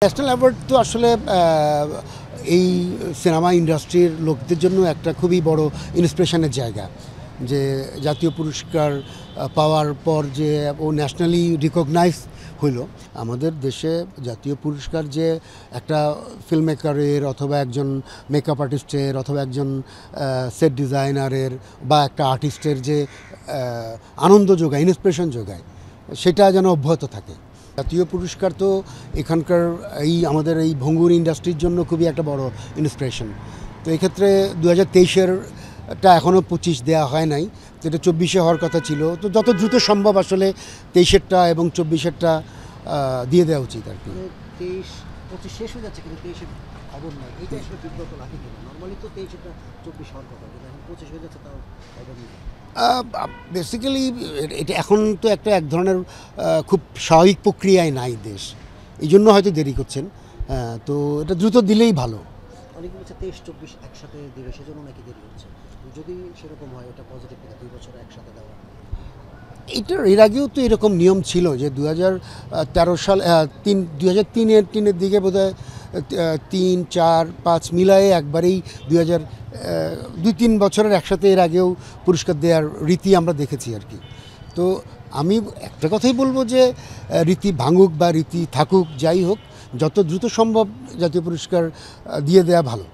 National award তো আসলে এই সিনেমা ইন্ডাস্ট্রির লোকদের জন্য একটা খুবই বড় ইন্সপিরেশনের জায়গা। যে জাতীয় পুরস্কার পাওয়ার পর যে ও ন্যাশনালি রিকগনাইজ হইল। আমাদের দেশে জাতীয় পুরস্কার যে একটা ফিল্ম মেকারের অথবা একজন মেকআপ আর্টিস্টের অথবা একজন সেট ডিজাইনারের বা একটা আর্টিস্টের যে আনন্দ যোগায়, ইন্সপিরেশন যোগায়, সেটা যেন অব্যাহত থাকে। জাতীয় পুরস্কার তো এখানকার আমাদের এই ভঙ্গুর ইন্ডাস্ট্রির জন্য খুবই একটা বড় ইন্সপিরেশন। তো এক্ষেত্রে 2023-এরটা এখনও 25 দেওয়া হয় নাই, যেটা 24-এ হওয়ার কথা ছিল। তো যত দ্রুত সম্ভব আসলে 23-এরটা এবং 24-এরটা দিয়ে দেওয়া উচিত আর কি। 23-25 শেষ হয়ে যাচ্ছে, কিন্তু 23-এর খবর নাই। এইটা আসলে বিব্রত লাগে কিনা? নর্মালি তো 23-এটা 24 হওয়ার কথা, কিন্তু এখন 25 হয়ে যাচ্ছে, তাও খবর নেই। বেসিক্যালি এটা এখন তো এক ধরনের খুব স্বাভাবিক প্রক্রিয়ায় নাই দেশ, এই জন্য হয়তো দেরি করছেন। তো এটা দ্রুত দিলেই ভালো। অনেকে বলছে 23-24 একসাথে দিবে, সেজন্য নাকি দেরি হচ্ছে। যদি সেরকম হয়, এটা পজিটিভ কিনা 2 বছর একসাথে দেওয়া? এটার এর আগেও তো এরকম নিয়ম ছিল যে 2013 সাল 2003-এর দিকে বোধহয় 3, 4, 5 মিলায়ে একবারেই 2-3 বছরের একসাথে এর আগেও পুরস্কার দেওয়ার রীতি আমরা দেখেছি আর কি। তো আমি একটা কথাই বলবো যে রীতি ভাঙুক বা রীতি থাকুক, যাই হোক, যত দ্রুত সম্ভব জাতীয় পুরস্কার দিয়ে দেওয়া ভালো।